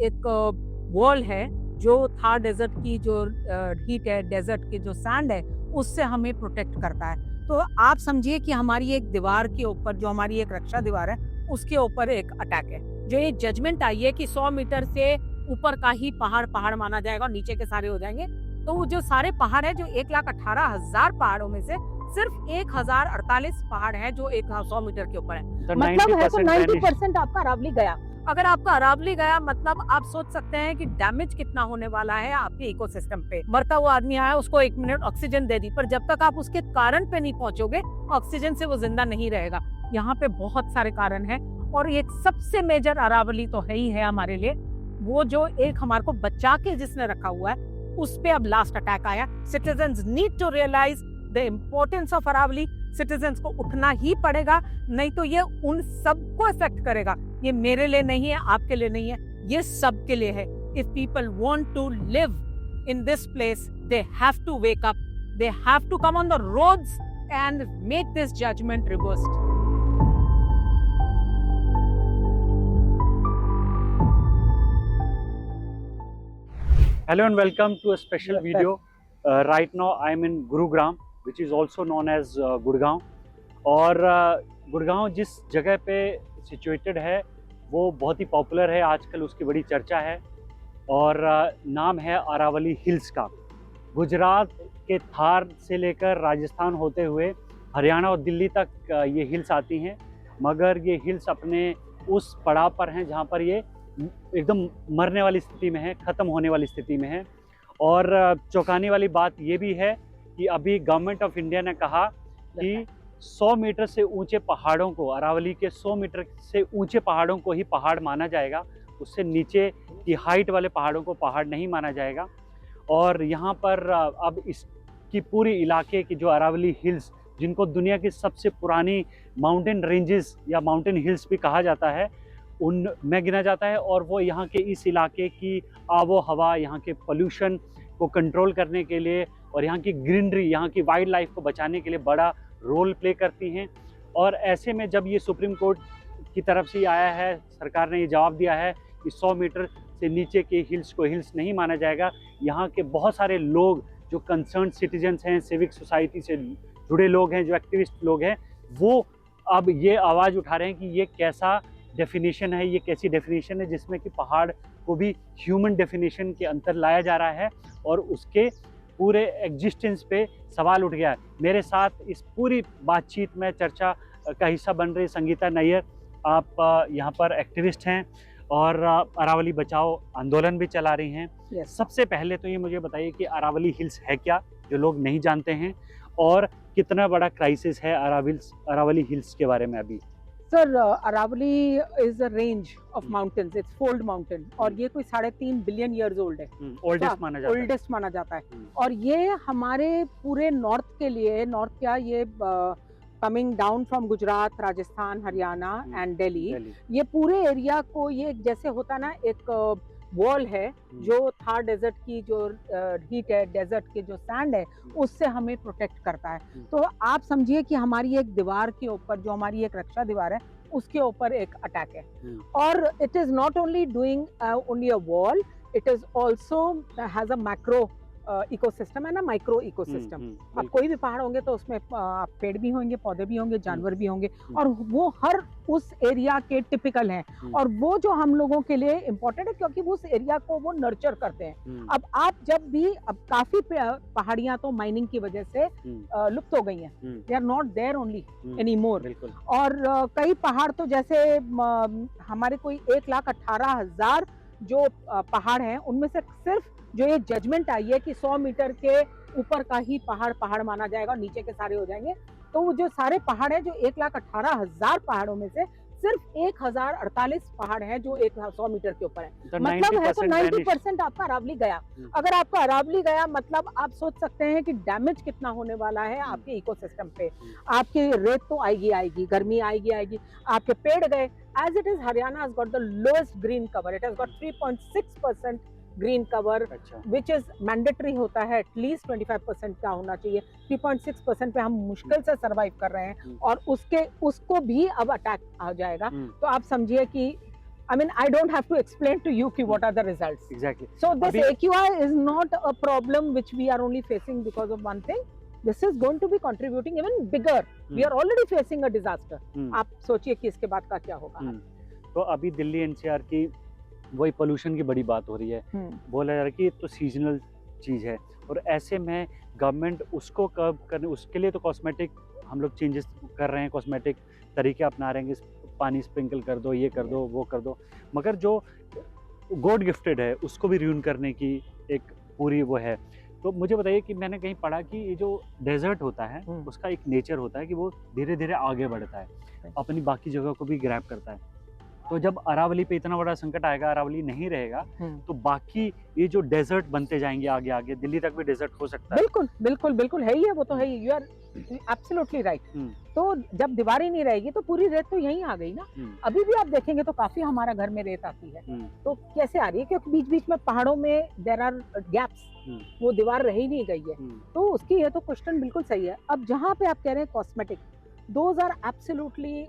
एक वॉल है जो थार डेजर्ट की जो हीट है, डेजर्ट के जो सैंड है, उससे हमें प्रोटेक्ट करता है। तो आप समझिए कि हमारी एक दीवार के ऊपर, जो हमारी एक रक्षा दीवार है, उसके ऊपर एक अटैक है। जो ये जजमेंट आई है कि 100 मीटर से ऊपर का ही पहाड़ माना जाएगा और नीचे के सारे हो जाएंगे, तो वो जो सारे पहाड़ है, जो 1,18,000 पहाड़ों में से सिर्फ 1,048 पहाड़ है जो 100 मीटर के ऊपर है। तो मतलब है तो 90% 90% आपका अरावली गया। अगर आपका अरावली गया, मतलब आप सोच सकते हैं कि डैमेज कितना होने वाला है आपके इकोसिस्टम पे। मरता हुआ आदमी आया, उसको 1 मिनट ऑक्सीजन दे दी, पर जब तक आप उसके कारण पे नहीं पहुंचोगे, ऑक्सीजन से वो जिंदा नहीं रहेगा। यहाँ पे बहुत सारे कारण हैं और ये सबसे मेजर अरावली तो है ही है हमारे लिए। वो जो एक हमारे को बचा के जिसने रखा हुआ है, उस पे अब लास्ट अटैक आया। Citizens need to realise the importance of Aravalli. Citizens को उठना ही पड़ेगा, नहीं तो ये उन सबको इफेक्ट करेगा। ये मेरे लिए नहीं है, आपके लिए नहीं है, ये सबके लिए है। If people want to live in this place, they have to wake up, they have to come on the roads and make this judgement reversed. Hello and welcome to a special video. Right now I am in Gurugram, which is also known as Gurgaon. और गुड़गांव जिस जगह पे situated है वो बहुत ही popular है, आजकल उसकी बड़ी चर्चा है और नाम है अरावली हिल्स का। गुजरात के थार से लेकर राजस्थान होते हुए हरियाणा और दिल्ली तक ये हिल्स आती हैं, मगर ये हिल्स अपने उस पड़ाव पर हैं जहाँ पर ये एकदम मरने वाली स्थिति में है, ख़त्म होने वाली स्थिति में है। और चौंकाने वाली बात ये भी है कि अभी गवर्नमेंट ऑफ इंडिया ने कहा कि 100 मीटर से ऊंचे पहाड़ों को, अरावली के 100 मीटर से ऊंचे पहाड़ों को ही पहाड़ माना जाएगा, उससे नीचे की हाइट वाले पहाड़ों को पहाड़ नहीं माना जाएगा। और यहाँ पर अब इसकी पूरी इलाके की जो अरावली हिल्स, जिनको दुनिया की सबसे पुरानी माउंटेन रेंजेस या माउंटेन हिल्स भी कहा जाता है, उनमें गिना जाता है। और वो यहाँ के इस इलाके की आबो हवा, यहाँ के पोल्यूशन को कंट्रोल करने के लिए और यहाँ की ग्रीनरी, यहाँ की वाइल्ड लाइफ को बचाने के लिए बड़ा रोल प्ले करती हैं। और ऐसे में जब ये सुप्रीम कोर्ट की तरफ से आया है, सरकार ने ये जवाब दिया है कि 100 मीटर से नीचे के हिल्स को हिल्स नहीं माना जाएगा, यहाँ के बहुत सारे लोग जो कंसर्न सिटीजन्स हैं, सिविक सोसाइटी से जुड़े लोग हैं, जो एक्टिविस्ट लोग हैं, वो अब ये आवाज़ उठा रहे हैं कि ये कैसा डेफिनेशन है, ये कैसी डेफिनेशन है जिसमें कि पहाड़ को भी ह्यूमन डेफिनेशन के अंदर लाया जा रहा है और उसके पूरे एग्जिस्टेंस पे सवाल उठ गया है। मेरे साथ इस पूरी बातचीत में चर्चा का हिस्सा बन रही संगीता नैयर, आप यहाँ पर एक्टिविस्ट हैं और अरावली बचाओ आंदोलन भी चला रही हैं। सबसे पहले तो ये मुझे बताइए कि अरावली हिल्स है क्या, जो लोग नहीं जानते हैं, और कितना बड़ा क्राइसिस है अरावली हिल्स के बारे में अभी। Sir, Aravalli is a range of mountains, it's fold mountain, और ये कोई 3.5 बिलियन ईयर्स ओल्ड है, ओल्डेस्ट माना जाता है। और ये हमारे पूरे नॉर्थ के लिए, नॉर्थ क्या, ये coming down from Gujarat, Rajasthan, Haryana and Delhi, ये पूरे एरिया को, ये जैसे होता ना एक वॉल है जो थार डेजर्ट की जो हीट है, डेजर्ट के जो सैंड है, उससे हमें प्रोटेक्ट करता है। तो आप समझिए कि हमारी एक दीवार के ऊपर, जो हमारी एक रक्षा दीवार है, उसके ऊपर एक अटैक है। और it is not only doing only a wall, it is also has a macro ecosystem है ना, माइक्रो इकोसिस्टम। अब कोई भी पहाड़ होंगे तो उसमें पेड़ भी होंगे, पौधे भी होंगे, जानवर भी होंगे, और वो हर उस एरिया के टिपिकल हैं। और वो जो हम लोगों के लिए इम्पोर्टेंट है, क्योंकि वो उस एरिया को वो नर्चर करते हैं। अब आप जब भी, अब काफी पहाड़ियां तो माइनिंग की वजह से लुप्त हो गई हैं, they are not there only anymore. और कई पहाड़ तो जैसे हमारे कोई 1,18,000 जो पहाड़ हैं, उनमें से सिर्फ जो ये जजमेंट आई है कि 100 मीटर के ऊपर का ही पहाड़ माना जाएगा और नीचे के सारे हो जाएंगे, तो वो जो सारे पहाड़ हैं, जो 1,18,000 पहाड़ों में से सिर्फ 1,048 पहाड़ हैं जो 100 मीटर के ऊपर है। मतलब है तो 90% आपका अरावली गया। अगर आपका अरावली गया, मतलब आप सोच सकते हैं कि डैमेज कितना होने वाला है आपके इकोसिस्टम पे। आपकी रेत तो आएगी, गर्मी आएगी, आपके पेड़ गए। As it is, Haryana has got the lowest green cover. It has got 3.6% green cover, which is mandatory होता है, एटलीस्ट 25% का होना चाहिए। 3.6% पे हम मुश्किल से सरवाइव कर रहे हैं, और उसको भी अब अटैक आ जाएगा। तो आप समझिए कि I mean, I don't have to explain to you ki what are the results. Exactly. So this AQI is not a problem which we are only facing because of one thing. This is going to be contributing even bigger. We are already facing a disaster. आप सोचिए कि इसके बाद का क्या होगा. तो अभी दिल्ली NCR की वही पोल्यूशन की बड़ी बात हो रही है. बोला जा रहा है कि तो सीजनल चीज़ है और ऐसे में गवर्नमेंट उसको कर्ब करने, उसके लिए तो कॉस्मेटिक हम लोग चेंजेस कर रहे हैं, कॉस्मेटिक तरीके अपना रहे हैं कि पानी स्प्रिंकल कर दो, ये कर दो, वो कर दो, मगर जो गॉड गिफ्टेड है उसको भी रूइन करने की एक पूरी वो है. तो मुझे बताइए कि मैंने कहीं पढ़ा कि ये जो डेजर्ट होता है उसका एक नेचर होता है कि वो धीरे धीरे आगे बढ़ता है, अपनी बाकी जगह को भी ग्रैब करता है. तो जब अरावली पे इतना बड़ा संकट आएगा, अरावली नहीं रहेगा, तो बाकी ये जो डेजर्ट बनते जाएंगे आगे आगे, दिल्ली तक भी डेजर्ट हो सकता है. बिल्कुल बिल्कुल बिल्कुल है ही है, वो तो है ही. You are absolutely right. तो जब दीवार ही नहीं रहेगी तो पूरी रेत तो यहीं आ गई ना. अभी भी आप देखेंगे तो काफी हमारा घर में रेत आती है. तो कैसे आ रही है? क्योंकि बीच बीच में पहाड़ों में देयर आर गैप्स, वो दीवार रह ही नहीं गई है. तो उसकी ये तो क्वेश्चन बिल्कुल सही है. अब जहाँ पे आप कह रहे हैं cosmetic, those are absolutely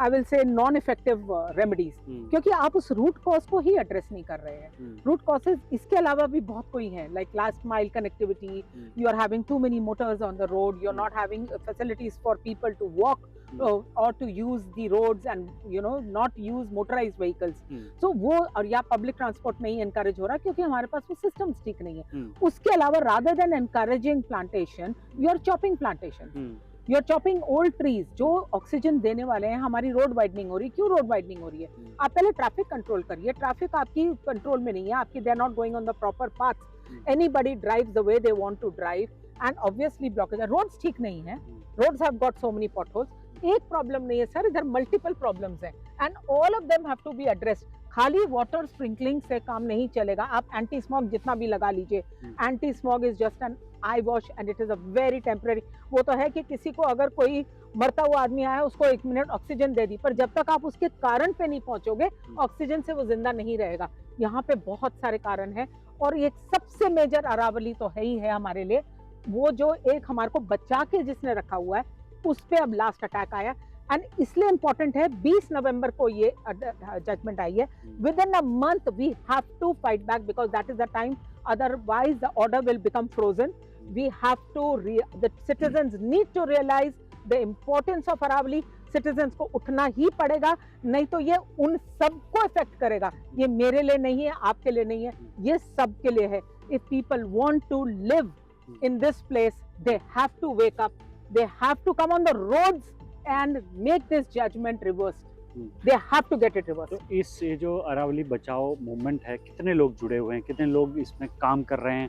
I will say non-effective remedies, क्योंकि आप उस रूट कॉज को ही एड्रेस नहीं कर रहे हैं. रूट कॉजेज इसके अलावा भी बहुत कोई है, like last mile connectivity. You are having too many motors on the road, you are not having facilities for people to walk or to use the roads and not use motorized vehicles. So वो और या public transport नहीं encourage हो रहा क्योंकि हमारे पास वो systems ठीक नहीं है. उसके अलावा rather than encouraging plantation, you are chopping plantation. You are chopping old trees जो ऑक्सीजन देने वाले हैं. हमारी रोड वाइडनिंग हो रही है. क्यों रोड वाइडनिंग हो रही है? आप पहले ट्रैफिक कंट्रोल करिए. ट्रैफिक आपकी कंट्रोल में नहीं है, आपकी they are not going on the proper path. Anybody drives the way they want to drive and obviously blockage. Roads ठीक नहीं है. Roads have got so many potholes. एक प्रॉब्लम नहीं है सर, इधर मल्टीपल प्रॉब्लम्स हैं and all of them have to be addressed. खाली water sprinkling से काम नहीं चलेगा. आप एंटी स्मॉग जितना भी लगा लीजिए, anti smog is just an I wash and it is a very temporary. वो तो है कि किसी को अगर कोई मरता हुआ आदमी आया उसको 1 मिनट ऑक्सीजन दे दी, पर जब तक आप उसके कारण पे नहीं पहुंचोगे ऑक्सीजन से वो जिंदा नहीं रहेगा. यहाँ पे बहुत सारे कारण हैं और एक सबसे मेजर अरावली तो है ही है हमारे लिए. वो जो एक हमारे को बचा के जिसने रखा हुआ है उस पे अब लास्ट अटैक आया एंड इसलिए इम्पोर्टेंट है. 20 नवंबर को ये जजमेंट आई है. Within a month we have to fight back because that is the time, otherwise the order will become frozen. We have to the citizens need to realize the importance of Aravali. Citizens को उठना ही पड़ेगा, नहीं तो ये उन सबको effect करेगा. ये मेरे लिए नहीं है, आपके लिए नहीं है, ये सबके लिए है. If people want to live in this place, they have to wake up. They have to come on the roads and make this judgment reversed. They have to get it reversed. तो इस ये जो अरावली बचाओ movement है, कितने लोग जुड़े हुए हैं, कितने लोग इसमें काम कर रहे हैं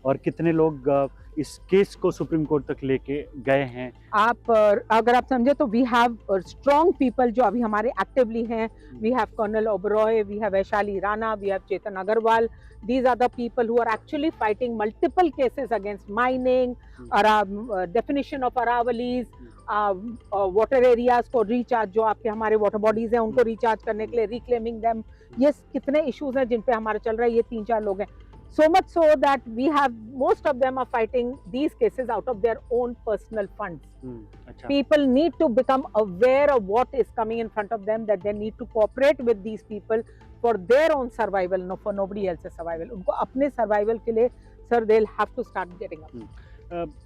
और कितने लोग इस केस को सुप्रीम कोर्ट तक लेके गए हैं? आप अगर आप समझे तो वी हैव स्ट्रॉन्ग पीपल जो अभी हमारे एक्टिवली हैं. We have colonel Oberoi, we have Vaishali Rana, we have Chetan Agarwal. These are the people who are actually fighting multiple cases against mining, definition of Aravalis, water areas को recharge, जो आपके हमारे water bodies हैं उनको recharge करने के लिए, reclaiming them. ये कितने issues हैं जिन पे हमारे चल रहा है. ये 3-4 लोग हैं. So much so that we have, most of them are fighting these cases out of their own personal funds. People need to become aware of what is coming in front of them, that they need to cooperate with these people for their own survival, no for nobody else's survival. उनको अपने survival के लिए sir they'll have to start getting up.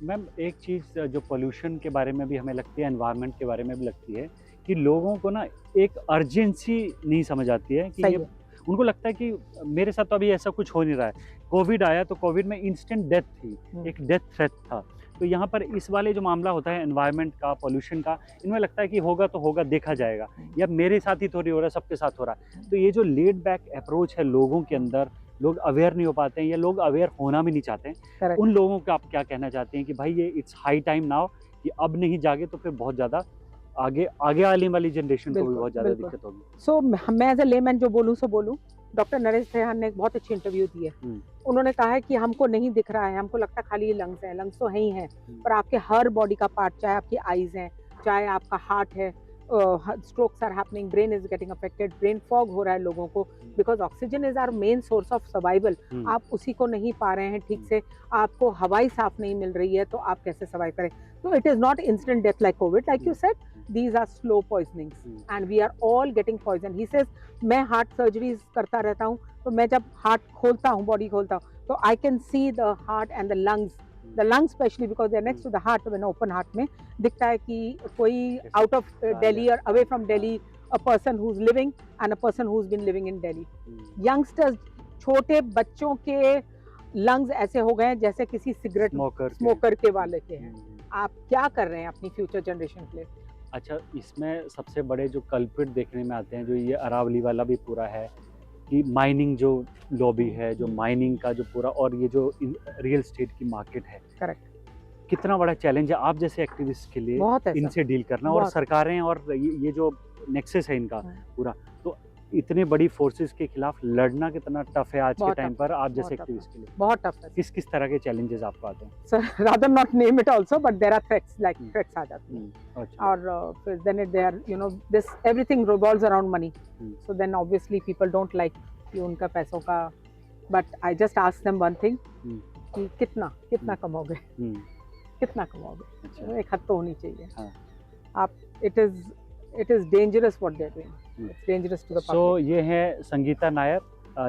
Ma'am एक चीज़ जो pollution के बारे में भी हमें लगती है, एनवायरनमेंट के बारे में भी लगती है कि लोगों को ना एक अर्जेंसी नहीं समझ आती है कि ये उनको लगता है कि मेरे साथ तो अभी ऐसा कुछ हो नहीं रहा है. कोविड आया तो कोविड में इंस्टेंट डेथ थी, एक डेथ थ्रेट था. तो यहाँ पर इस वाले जो मामला होता है एनवायरनमेंट का, पोल्यूशन का, इनमें लगता है कि होगा तो होगा, देखा जाएगा, या मेरे साथ ही थोड़ी हो रहा है, सबके साथ हो रहा है. तो ये जो लेड बैक अप्रोच है लोगों के अंदर, लोग अवेयर नहीं हो पाते हैं या लोग अवेयर होना भी नहीं चाहते हैं. उन लोगों को आप क्या कहना चाहते हैं कि भाई ये इट्स हाई टाइम नाउ कि अब नहीं जागे तो फिर बहुत ज़्यादा आगे आने वाली जनरेशन को भी बहुत ज़्यादा दिक्कत होगी. सो मैं एज ए लेमैन जो बोलूँ सो बोलूँ. डॉक्टर नरेश त्रेहान ने एक बहुत अच्छी इंटरव्यू दी है. उन्होंने कहा है कि हमको नहीं दिख रहा है, हमको लगता है खाली ये लंग्स हैं. लंग्स तो है ही हैं, पर आपके हर बॉडी का पार्ट, चाहे आपकी आईज हैं, चाहे आपका हार्ट है, strokes are happening, brain is getting affected, brain fog हो रहा है लोगों को, because oxygen is our main source of survival. आप उसी को नहीं पा रहे हैं ठीक से, आपको हवाई साफ नहीं मिल रही है, तो आप कैसे सर्वाइव करें? तो it is not instant death like Covid, like you said. these are slow poisonings and we are all getting poisoned. He says मैं heart surgeries करता रहता हूँ, तो मैं जब heart खोलता हूँ, body खोलता हूँ, तो I can see the heart and the lungs especially because they're next to the heart. when open heart में दिखता है कि कोई out of Delhi or away from Delhi, a person who's living and a person who's been living in Delhi. Youngsters, छोटे बच्चों के lungs ऐसे हो गए हैं जैसे किसी सिगरेट स्मोकर के वाले के हैं. आप क्या कर रहे हैं अपनी फ्यूचर जनरेशन के लिए? अच्छा, इसमें सबसे बड़े जो कल्प्रिट देखने में आते हैं, जो ये अरावली वाला भी पूरा है कि माइनिंग जो लॉबी है, जो माइनिंग का जो पूरा, और ये जो रियल एस्टेट की मार्केट है. करेक्ट. कितना बड़ा चैलेंज है आप जैसे एक्टिविस्ट के लिए इनसे डील करना, और सरकारें और ये जो नेक्सस है इनका पूरा, तो इतने बड़ी फोर्सेस के खिलाफ लड़ना कितना टफ है आज के टाइम पर आप जैसे एक्टिविस्ट के लिए? बहुत टफ है. किस तरह के चैलेंजेस आपको आते हैं? Sir, rather not name it also, but there are threats, like threats आ जाती हैं. और फिर then they are, you know, this everything revolves around money. So then obviously people don't like कि उनका पैसों का, but I just ask them one thing कि कितना कमाओगे, कितना कमाओगे. एक हद तो होनी चाहिए. आप it is dangerous what they're doing. It's dangerous to the public. So ये है संगीता नायर,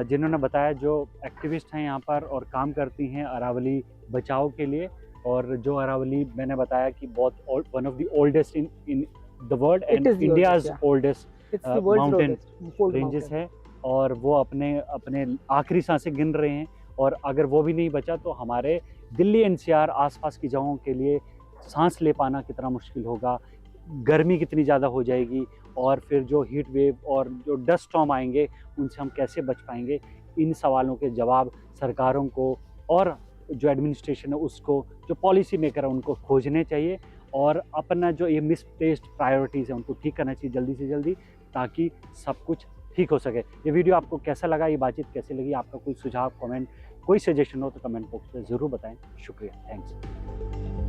जिन्होंने बताया, जो एक्टिविस्ट हैं यहाँ पर और काम करती हैं अरावली बचाओ के लिए. और जो अरावली मैंने बताया कि बहुत one of the oldest in the world and India's oldest mountain ranges है, और वो अपने आखिरी सांसें गिन रहे हैं. और अगर वो भी नहीं बचा तो हमारे दिल्ली एनसीआर आसपास की जगहों के लिए सांस ले पाना कितना मुश्किल होगा, गर्मी कितनी ज़्यादा हो जाएगी, और फिर जो हीट वेव और जो डस्ट स्टॉर्म आएंगे उनसे हम कैसे बच पाएंगे. इन सवालों के जवाब सरकारों को और जो एडमिनिस्ट्रेशन है उसको, जो पॉलिसी मेकर है उनको खोजने चाहिए, और अपना जो ये मिसप्लेस्ड प्रायोरिटीज़ है उनको ठीक करना चाहिए जल्दी से जल्दी, ताकि सब कुछ ठीक हो सके. ये वीडियो आपको कैसा लगा, ये बातचीत कैसी लगी, आपका कोई सुझाव, कमेंट, कोई सजेशन हो तो कमेंट बॉक्स में ज़रूर बताएं. शुक्रिया. थैंक्स.